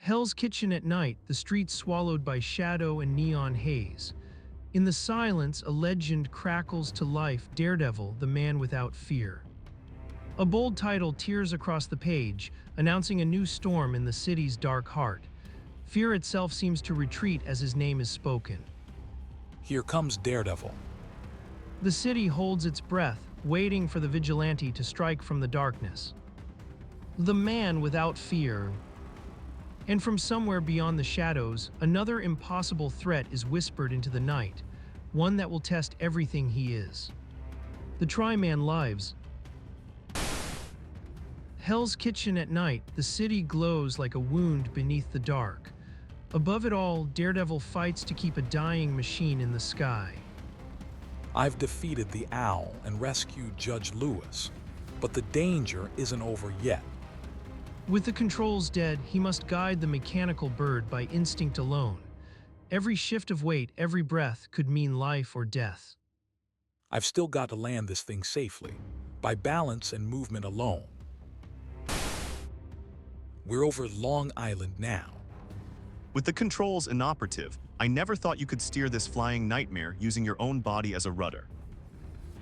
Hell's Kitchen at night, the streets swallowed by shadow and neon haze. In the silence, a legend crackles to life, Daredevil, the man without fear. A bold title tears across the page, announcing a new storm in the city's dark heart. Fear itself seems to retreat as his name is spoken. Here comes Daredevil. The city holds its breath, waiting for the vigilante to strike from the darkness. The man without fear. And from somewhere beyond the shadows, another impossible threat is whispered into the night, one that will test everything he is. The Tri-Man lives. Hell's Kitchen at night, the city glows like a wound beneath the dark. Above it all, Daredevil fights to keep a dying machine in the sky. I've defeated the Owl and rescued Judge Lewis, but the danger isn't over yet. With the controls dead, he must guide the mechanical bird by instinct alone. Every shift of weight, every breath could mean life or death. I've still got to land this thing safely, by balance and movement alone. We're over Long Island now. With the controls inoperative, I never thought you could steer this flying nightmare using your own body as a rudder.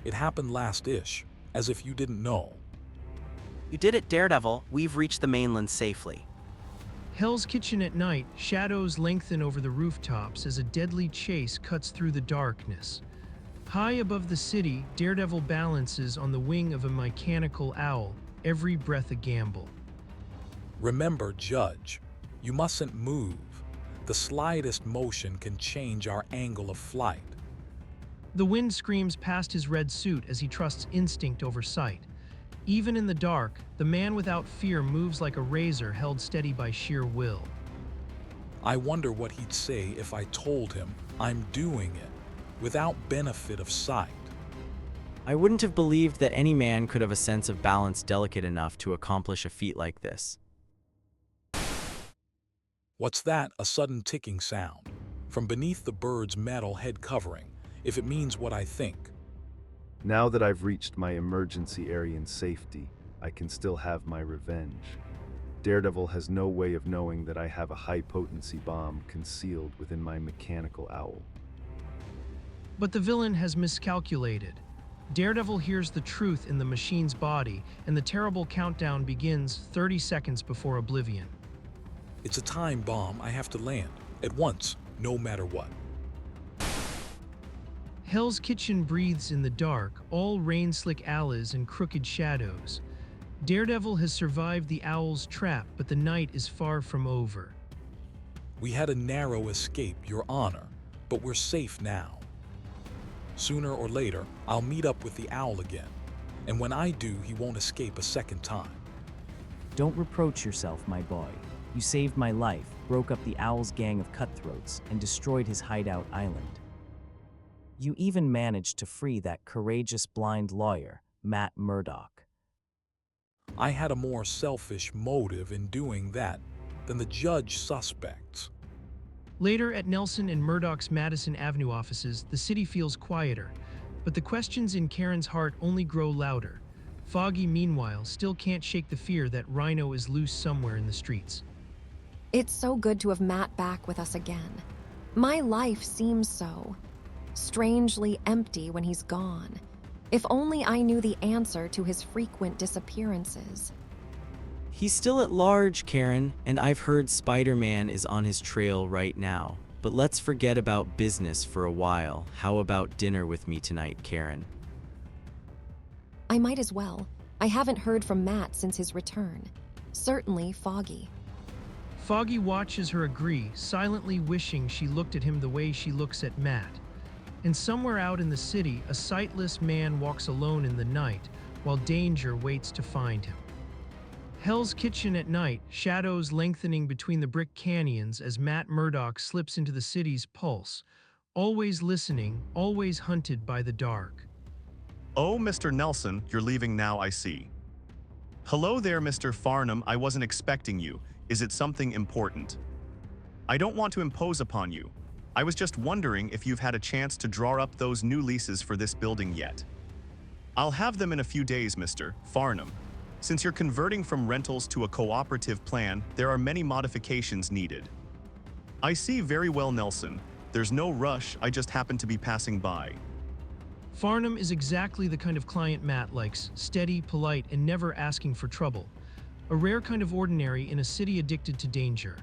It happened last-ish, as if you didn't know. You did it, Daredevil. We've reached the mainland safely. Hell's Kitchen at night, shadows lengthen over the rooftops as a deadly chase cuts through the darkness. High above the city, Daredevil balances on the wing of a mechanical owl, every breath a gamble. Remember, Judge, you mustn't move. The slightest motion can change our angle of flight. The wind screams past his red suit as he trusts instinct over sight. Even in the dark, the man without fear moves like a razor held steady by sheer will. I wonder what he'd say if I told him I'm doing it, without benefit of sight. I wouldn't have believed that any man could have a sense of balance delicate enough to accomplish a feat like this. What's that? A sudden ticking sound. From beneath the bird's metal head covering, if it means what I think. Now that I've reached my emergency area in safety, I can still have my revenge. Daredevil has no way of knowing that I have a high-potency bomb concealed within my mechanical owl. But the villain has miscalculated. Daredevil hears the truth in the machine's body, and the terrible countdown begins 30 seconds before oblivion. It's a time bomb I have to land, at once, no matter what. Hell's Kitchen breathes in the dark, all rain-slick alleys and crooked shadows. Daredevil has survived the owl's trap, but the night is far from over. We had a narrow escape, Your Honor, but we're safe now. Sooner or later, I'll meet up with the owl again, and when I do, he won't escape a second time. Don't reproach yourself, my boy. You saved my life, broke up the owl's gang of cutthroats, and destroyed his hideout island. You even managed to free that courageous blind lawyer, Matt Murdock. I had a more selfish motive in doing that than the judge suspects. Later, at Nelson and Murdoch's Madison Avenue offices, the city feels quieter, but the questions in Karen's heart only grow louder. Foggy, meanwhile, still can't shake the fear that Rhino is loose somewhere in the streets. It's so good to have Matt back with us again. My life seems so strangely empty when he's gone. If only I knew the answer to his frequent disappearances. He's still at large, Karen, and I've heard Spider-Man is on his trail right now. But let's forget about business for a while. How about dinner with me tonight, Karen? I might as well. I haven't heard from Matt since his return. Certainly Foggy. Foggy watches her agree, silently wishing she looked at him the way she looks at Matt. And somewhere out in the city, a sightless man walks alone in the night, while danger waits to find him. Hell's Kitchen at night, shadows lengthening between the brick canyons as Matt Murdock slips into the city's pulse, always listening, always hunted by the dark. Oh, Mr. Nelson, you're leaving now, I see. Hello there, Mr. Farnham. I wasn't expecting you. Is it something important? I don't want to impose upon you. I was just wondering if you've had a chance to draw up those new leases for this building yet. I'll have them in a few days, Mr. Farnham. Since you're converting from rentals to a cooperative plan, there are many modifications needed. I see very well, Nelson. There's no rush, I just happen to be passing by. Farnham is exactly the kind of client Matt likes, steady, polite, and never asking for trouble. A rare kind of ordinary in a city addicted to danger.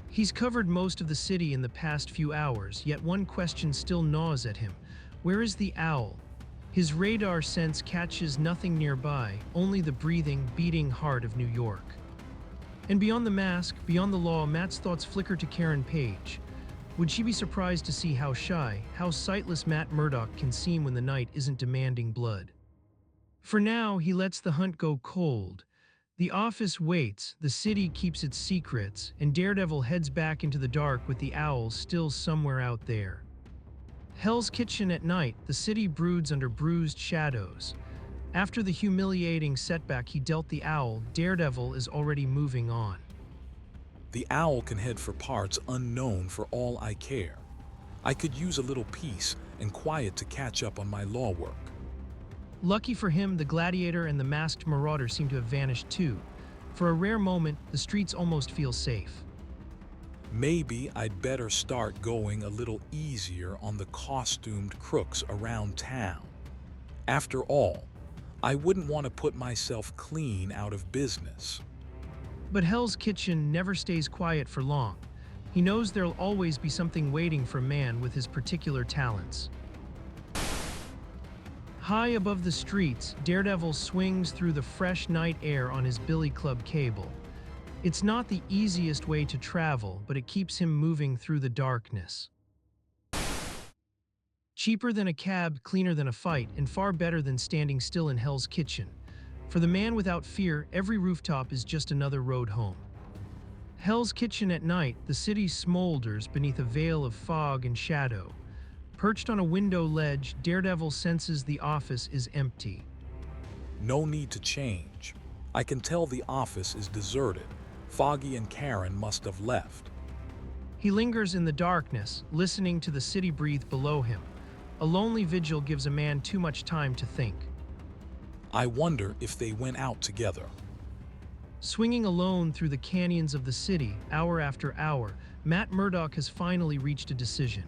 He's covered most of the city in the past few hours, yet one question still gnaws at him. Where is the owl? His radar sense catches nothing nearby, only the breathing, beating heart of New York. And beyond the mask, beyond the law, Matt's thoughts flicker to Karen Page. Would she be surprised to see how shy, how sightless Matt Murdock can seem when the night isn't demanding blood? For now, he lets the hunt go cold. The office waits, the city keeps its secrets, and Daredevil heads back into the dark with the owl still somewhere out there. Hell's Kitchen at night, the city broods under bruised shadows. After the humiliating setback he dealt the owl, Daredevil is already moving on. The owl can head for parts unknown for all I care. I could use a little peace and quiet to catch up on my law work. Lucky for him, the gladiator and the masked marauder seem to have vanished too. For a rare moment, the streets almost feel safe. Maybe I'd better start going a little easier on the costumed crooks around town. After all, I wouldn't want to put myself clean out of business. But Hell's Kitchen never stays quiet for long. He knows there'll always be something waiting for a man with his particular talents. High above the streets, Daredevil swings through the fresh night air on his Billy Club cable. It's not the easiest way to travel, but it keeps him moving through the darkness. Cheaper than a cab, cleaner than a fight, and far better than standing still in Hell's Kitchen. For the man without fear, every rooftop is just another road home. Hell's Kitchen at night, the city smolders beneath a veil of fog and shadow. Perched on a window ledge, Daredevil senses the office is empty. No need to change. I can tell the office is deserted. Foggy and Karen must have left. He lingers in the darkness, listening to the city breathe below him. A lonely vigil gives a man too much time to think. I wonder if they went out together. Swinging alone through the canyons of the city, hour after hour, Matt Murdock has finally reached a decision.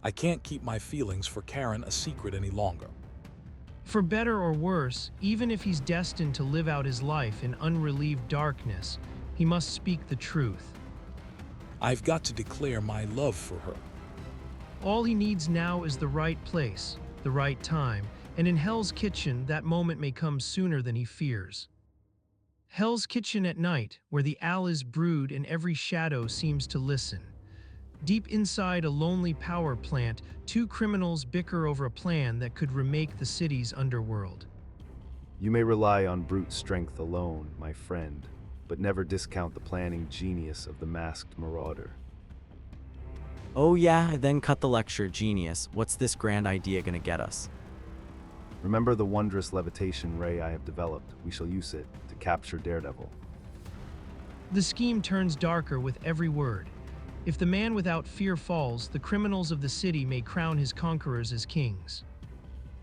I can't keep my feelings for Karen a secret any longer. For better or worse, even if he's destined to live out his life in unrelieved darkness, he must speak the truth. I've got to declare my love for her. All he needs now is the right place, the right time, and in Hell's Kitchen, that moment may come sooner than he fears. Hell's Kitchen at night, where the owl is brewed and every shadow seems to listen. Deep inside a lonely power plant, two criminals bicker over a plan that could remake the city's underworld. You may rely on brute strength alone, my friend, but never discount the planning genius of the masked marauder. Oh yeah, then cut the lecture, genius. What's this grand idea gonna get us? Remember the wondrous levitation ray I have developed. We shall use it to capture Daredevil. The scheme turns darker with every word. If the man without fear falls, the criminals of the city may crown his conquerors as kings.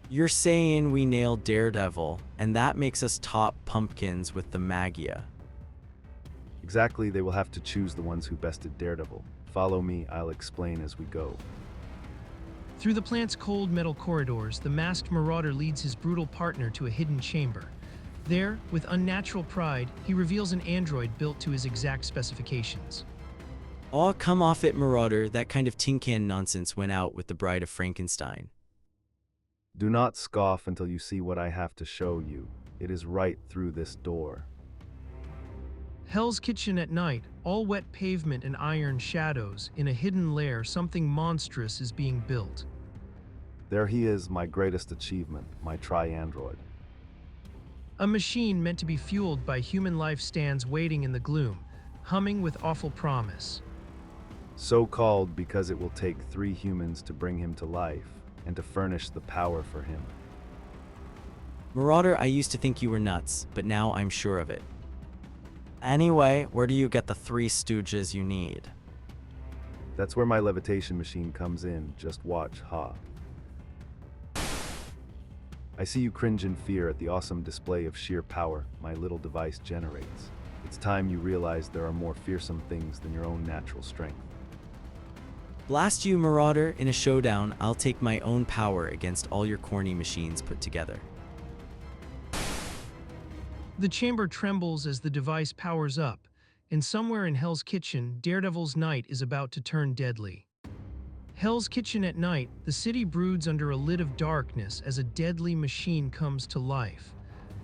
You're saying we nailed Daredevil, and that makes us top pumpkins with the Magia. Exactly, they will have to choose the ones who bested Daredevil. Follow me, I'll explain as we go. Through the plant's cold metal corridors, the masked marauder leads his brutal partner to a hidden chamber. There, with unnatural pride, he reveals an android built to his exact specifications. Aw, come off it, Marauder. That kind of tin can nonsense went out with the Bride of Frankenstein. Do not scoff until you see what I have to show you. It is right through this door. Hell's Kitchen at night, all wet pavement and iron shadows. In a hidden lair, something monstrous is being built. There he is, my greatest achievement, my tri-android. A machine meant to be fueled by human life stands waiting in the gloom, humming with awful promise. So called because it will take 3 humans to bring him to life and to furnish the power for him. Marauder, I used to think you were nuts, but now I'm sure of it. Anyway, where do you get the 3 stooges you need? That's where my levitation machine comes in, just watch, ha. I see you cringe in fear at the awesome display of sheer power my little device generates. It's time you realize there are more fearsome things than your own natural strength. Blast you, Marauder. In a showdown, I'll take my own power against all your corny machines put together. The chamber trembles as the device powers up, and somewhere in Hell's Kitchen, Daredevil's night is about to turn deadly. Hell's Kitchen at night, the city broods under a lid of darkness as a deadly machine comes to life.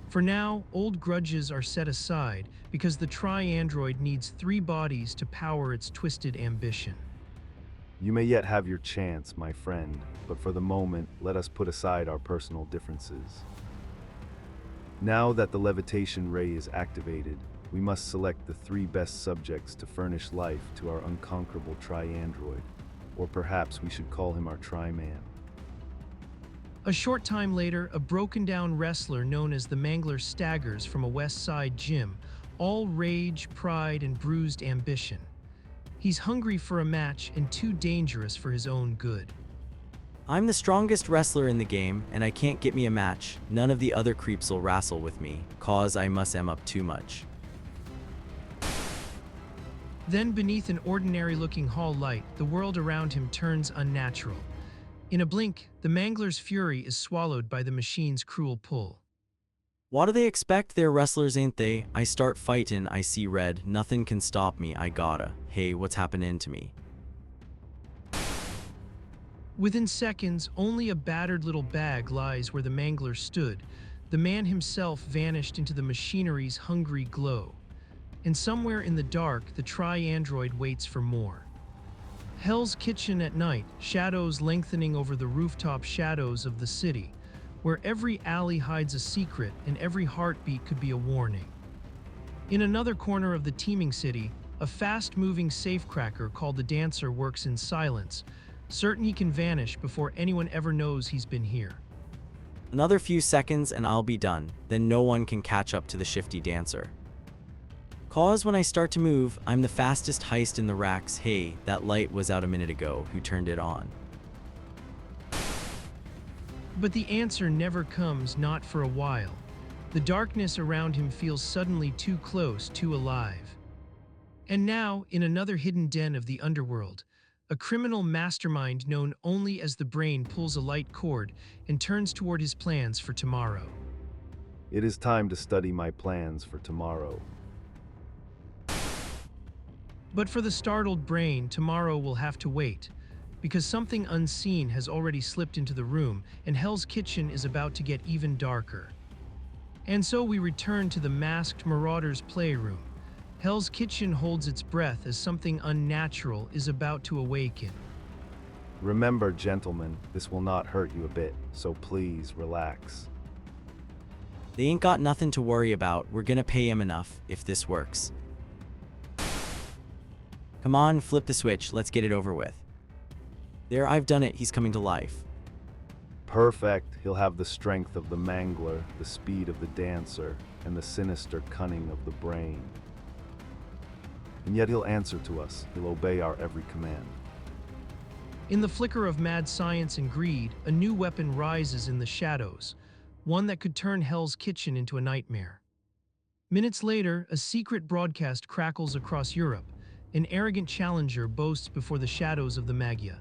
For now, old grudges are set aside because the Tri-Android needs 3 bodies to power its twisted ambition. You may yet have your chance, my friend, but for the moment, let us put aside our personal differences. Now that the levitation ray is activated, we must select the 3 best subjects to furnish life to our unconquerable Tri-Android, or perhaps we should call him our Tri-Man. A short time later, a broken-down wrestler known as the Mangler staggers from a West Side gym, all rage, pride, and bruised ambition. He's hungry for a match and too dangerous for his own good. I'm the strongest wrestler in the game, and I can't get me a match. None of the other creeps will wrestle with me, cause I must am up too much. Then beneath an ordinary-looking hall light, the world around him turns unnatural. In a blink, the Mangler's fury is swallowed by the machine's cruel pull. What do they expect? They're wrestlers, ain't they? I start fightin', I see red, nothing can stop me, I gotta. Hey, what's happening to me? Within seconds, only a battered little bag lies where the Mangler stood. The man himself vanished into the machinery's hungry glow. And somewhere in the dark, the Tri-Android waits for more. Hell's Kitchen at night, shadows lengthening over the rooftop shadows of the city, where every alley hides a secret and every heartbeat could be a warning. In another corner of the teeming city, a fast-moving safecracker called the Dancer works in silence, certain he can vanish before anyone ever knows he's been here. Another few seconds and I'll be done, then no one can catch up to the shifty Dancer. Cause when I start to move, I'm the fastest heist in the racks. Hey, that light was out a minute ago, who turned it on? But the answer never comes, not for a while. The darkness around him feels suddenly too close, too alive. And now, in another hidden den of the underworld, a criminal mastermind known only as the Brain pulls a light cord and turns toward his plans for tomorrow. It is time to study my plans for tomorrow. But for the startled Brain, tomorrow will have to wait, because something unseen has already slipped into the room, and Hell's Kitchen is about to get even darker. And so we return to the masked Marauder's playroom. Hell's Kitchen holds its breath as something unnatural is about to awaken. Remember, gentlemen, this will not hurt you a bit, so please relax. They ain't got nothing to worry about, we're gonna pay him enough, if this works. Come on, flip the switch, let's get it over with. There, I've done it, he's coming to life. Perfect. He'll have the strength of the Mangler, the speed of the Dancer, and the sinister cunning of the Brain. And yet he'll answer to us. He'll obey our every command. In the flicker of mad science and greed, a new weapon rises in the shadows, one that could turn Hell's Kitchen into a nightmare. Minutes later, a secret broadcast crackles across Europe. An arrogant challenger boasts before the shadows of the Magia.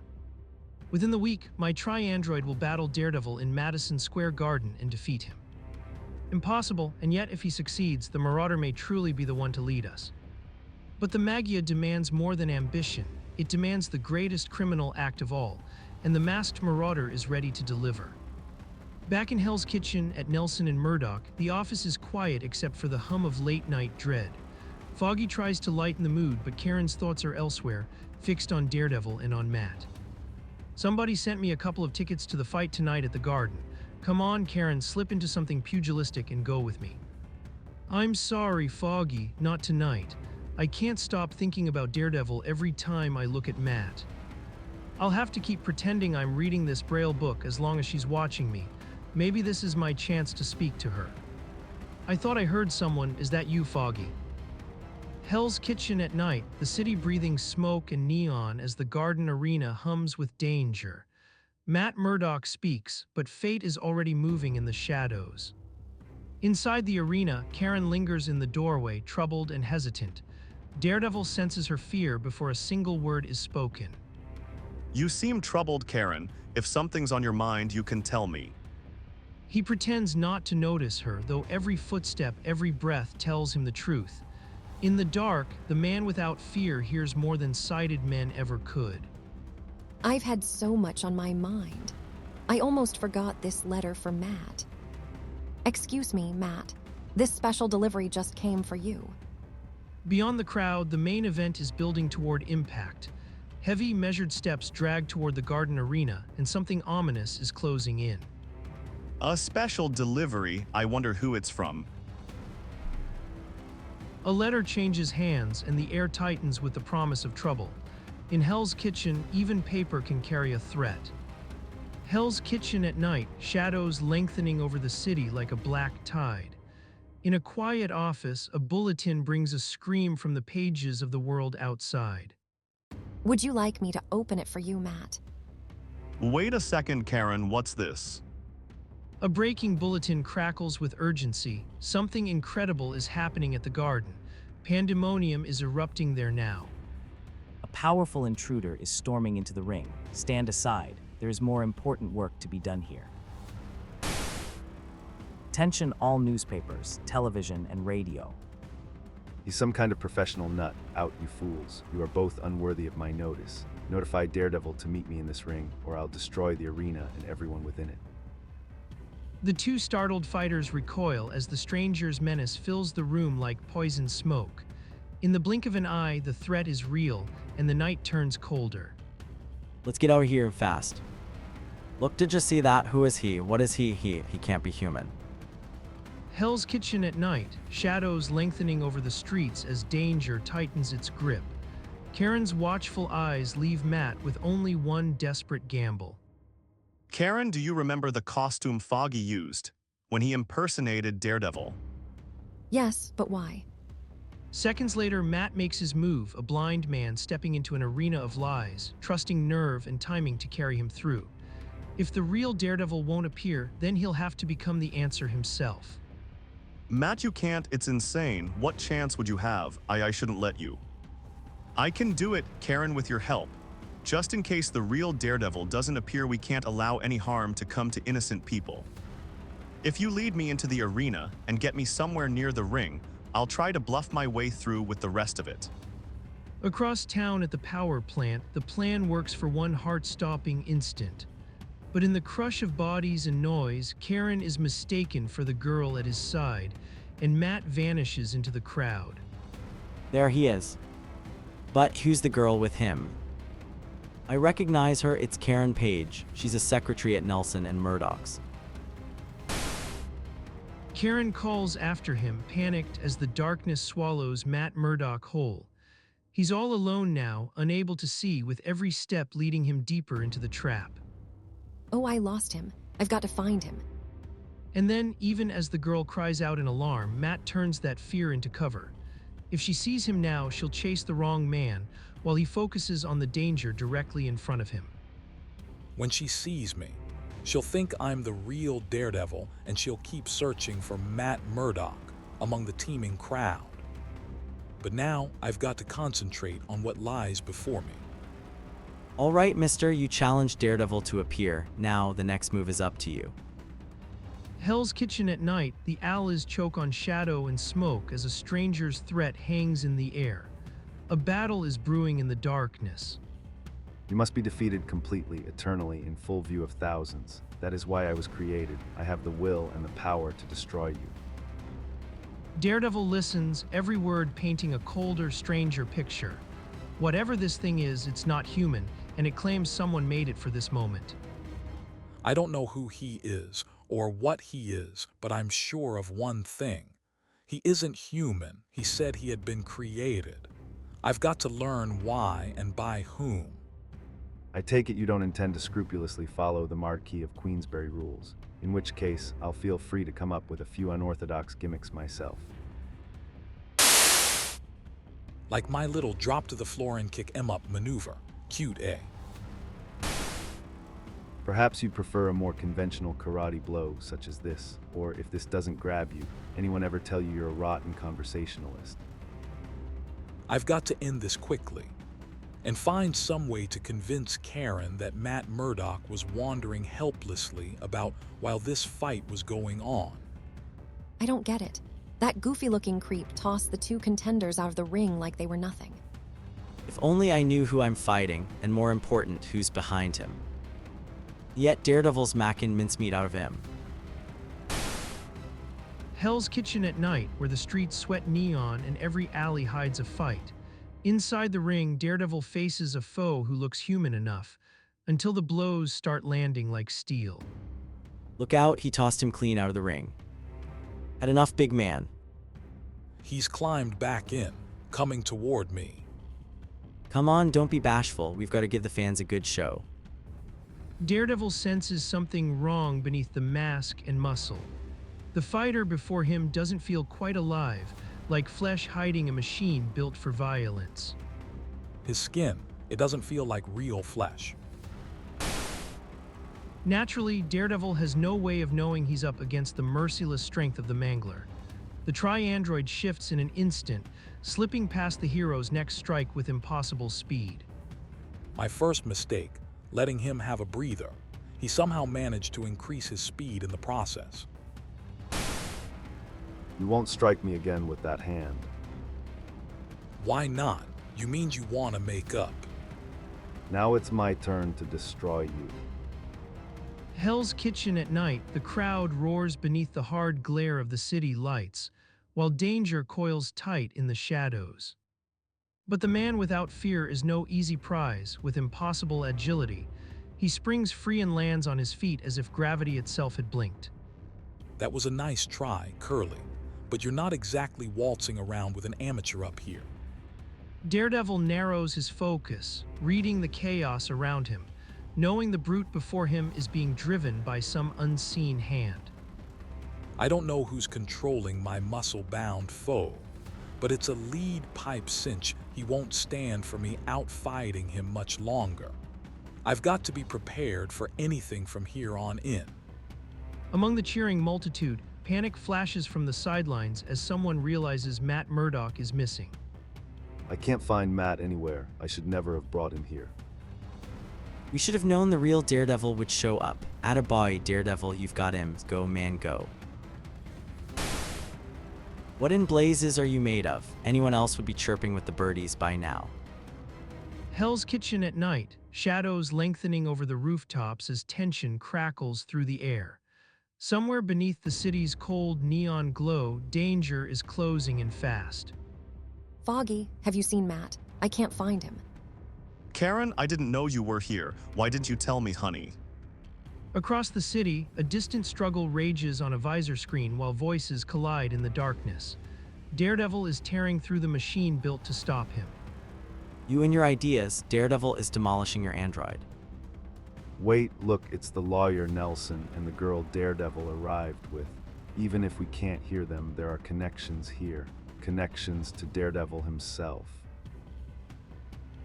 Within the week, my Tri-Android will battle Daredevil in Madison Square Garden and defeat him. Impossible, and yet if he succeeds, the Marauder may truly be the one to lead us. But the Magia demands more than ambition. It demands the greatest criminal act of all, and the masked Marauder is ready to deliver. Back in Hell's Kitchen at Nelson and Murdoch, the office is quiet except for the hum of late-night dread. Foggy tries to lighten the mood, but Karen's thoughts are elsewhere, fixed on Daredevil and on Matt. Somebody sent me a couple of tickets to the fight tonight at the Garden. Come on, Karen, slip into something pugilistic and go with me. I'm sorry, Foggy, not tonight. I can't stop thinking about Daredevil every time I look at Matt. I'll have to keep pretending I'm reading this Braille book as long as she's watching me. Maybe this is my chance to speak to her. I thought I heard someone. Is that you, Foggy? Hell's Kitchen at night, the city breathing smoke and neon as the Garden Arena hums with danger. Matt Murdock speaks, but fate is already moving in the shadows. Inside the arena, Karen lingers in the doorway, troubled and hesitant. Daredevil senses her fear before a single word is spoken. You seem troubled, Karen. If something's on your mind, you can tell me. He pretends not to notice her, though every footstep, every breath tells him the truth. In the dark, the man without fear hears more than sighted men ever could. I've had so much on my mind. I almost forgot this letter for Matt. Excuse me, Matt. This special delivery just came for you. Beyond the crowd, the main event is building toward impact. Heavy, measured steps drag toward the garden arena, and something ominous is closing in. A special delivery, I wonder who it's from. A letter changes hands, and the air tightens with the promise of trouble. In Hell's Kitchen, even paper can carry a threat. Hell's Kitchen at night, shadows lengthening over the city like a black tide. In a quiet office, a bulletin brings a scream from the pages of the world outside. Would you like me to open it for you, Matt? Wait a second, Karen, what's this? A breaking bulletin crackles with urgency. Something incredible is happening at the garden. Pandemonium is erupting there now. A powerful intruder is storming into the ring. Stand aside. There is more important work to be done here. Attention all newspapers, television, and radio. He's some kind of professional nut. Out, you fools. You are both unworthy of my notice. Notify Daredevil to meet me in this ring, or I'll destroy the arena and everyone within it. The two startled fighters recoil as the stranger's menace fills the room like poison smoke. In the blink of an eye, the threat is real, and the night turns colder. Let's get over here fast. Look, did you see that? Who is he? What is he? He can't be human. Hell's Kitchen at night, shadows lengthening over the streets as danger tightens its grip. Karen's watchful eyes leave Matt with only one desperate gamble. Karen, do you remember the costume Foggy used when he impersonated Daredevil? Yes, but why? Seconds later, Matt makes his move, a blind man stepping into an arena of lies, trusting nerve and timing to carry him through. If the real Daredevil won't appear, then he'll have to become the answer himself. Matt, you can't. It's insane. What chance would you have? I shouldn't let you. I can do it, Karen, with your help. Just in case the real Daredevil doesn't appear, we can't allow any harm to come to innocent people. If you lead me into the arena and get me somewhere near the ring, I'll try to bluff my way through with the rest of it. Across town at the power plant, the plan works for one heart-stopping instant. But in the crush of bodies and noise, Karen is mistaken for the girl at his side, and Matt vanishes into the crowd. There he is. But who's the girl with him? I recognize her, it's Karen Page. She's a secretary at Nelson and Murdoch's. Karen calls after him, panicked as the darkness swallows Matt Murdock whole. He's all alone now, unable to see, with every step leading him deeper into the trap. Oh, I lost him. I've got to find him. And then, even as the girl cries out in alarm, Matt turns that fear into cover. If she sees him now, she'll chase the wrong man, while he focuses on the danger directly in front of him. When she sees me, she'll think I'm the real Daredevil, and she'll keep searching for Matt Murdock among the teeming crowd. But now I've got to concentrate on what lies before me. All right, mister, you challenged Daredevil to appear. Now the next move is up to you. Hell's Kitchen at night, the owls choke on shadow and smoke as a stranger's threat hangs in the air. A battle is brewing in the darkness. You must be defeated completely, eternally, in full view of thousands. That is why I was created. I have the will and the power to destroy you. Daredevil listens, every word painting a colder, stranger picture. Whatever this thing is, it's not human, and it claims someone made it for this moment. I don't know who he is or what he is, but I'm sure of one thing. He isn't human. He said he had been created. I've got to learn why and by whom. I take it you don't intend to scrupulously follow the Marquis of Queensberry rules, in which case I'll feel free to come up with a few unorthodox gimmicks myself. Like my little drop to the floor and kick 'em up maneuver. Cute, eh? Perhaps you prefer a more conventional karate blow, such as this, or if this doesn't grab you, anyone ever tell you you're a rotten conversationalist? I've got to end this quickly and find some way to convince Karen that Matt Murdock was wandering helplessly about while this fight was going on. I don't get it. That goofy-looking creep tossed the two contenders out of the ring like they were nothing. If only I knew who I'm fighting, and more important, who's behind him. Yet Daredevil's macking mincemeat out of him. Hell's Kitchen at night, where the streets sweat neon and every alley hides a fight. Inside the ring, Daredevil faces a foe who looks human enough, until the blows start landing like steel. Look out, he tossed him clean out of the ring. Had enough, big man. He's climbed back in, coming toward me. Come on, don't be bashful, we've got to give the fans a good show. Daredevil senses something wrong beneath the mask and muscle. The fighter before him doesn't feel quite alive, like flesh hiding a machine built for violence. His skin, it doesn't feel like real flesh. Naturally, Daredevil has no way of knowing he's up against the merciless strength of the Mangler. The Tri-Android shifts in an instant, slipping past the hero's next strike with impossible speed. My first mistake, letting him have a breather. He somehow managed to increase his speed in the process. You won't strike me again with that hand. Why not? You mean you want to make up? Now it's my turn to destroy you. Hell's Kitchen at night, the crowd roars beneath the hard glare of the city lights, while danger coils tight in the shadows. But the man without fear is no easy prize. With impossible agility, he springs free and lands on his feet as if gravity itself had blinked. That was a nice try, Curly, but you're not exactly waltzing around with an amateur up here. Daredevil narrows his focus, reading the chaos around him, knowing the brute before him is being driven by some unseen hand. I don't know who's controlling my muscle-bound foe, but it's a lead pipe cinch he won't stand for me outfighting him much longer. I've got to be prepared for anything from here on in. Among the cheering multitude, panic flashes from the sidelines as someone realizes Matt Murdock is missing. I can't find Matt anywhere. I should never have brought him here. We should have known the real Daredevil would show up. Attaboy, Daredevil, you've got him. Go, man, go. What in blazes are you made of? Anyone else would be chirping with the birdies by now. Hell's Kitchen at night, shadows lengthening over the rooftops as tension crackles through the air. Somewhere beneath the city's cold neon glow, danger is closing in fast. Foggy, have you seen Matt? I can't find him. Karen, I didn't know you were here. Why didn't you tell me, honey? Across the city, a distant struggle rages on a visor screen while voices collide in the darkness. Daredevil is tearing through the machine built to stop him. You and your ideas, Daredevil is demolishing your android. Wait, look, it's the lawyer Nelson and the girl Daredevil arrived with. Even if we can't hear them, there are connections here. Connections to Daredevil himself.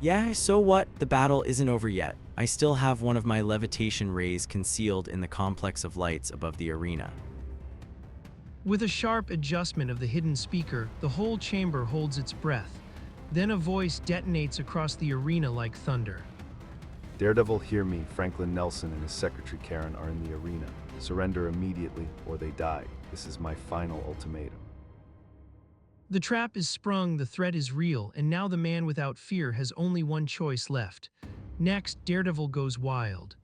Yeah, so what? The battle isn't over yet. I still have one of my levitation rays concealed in the complex of lights above the arena. With a sharp adjustment of the hidden speaker, the whole chamber holds its breath. Then a voice detonates across the arena like thunder. Daredevil, hear me. Franklin Nelson and his secretary Karen are in the arena. Surrender immediately or they die. This is my final ultimatum. The trap is sprung, the threat is real, and now the man without fear has only one choice left. Next, Daredevil goes wild.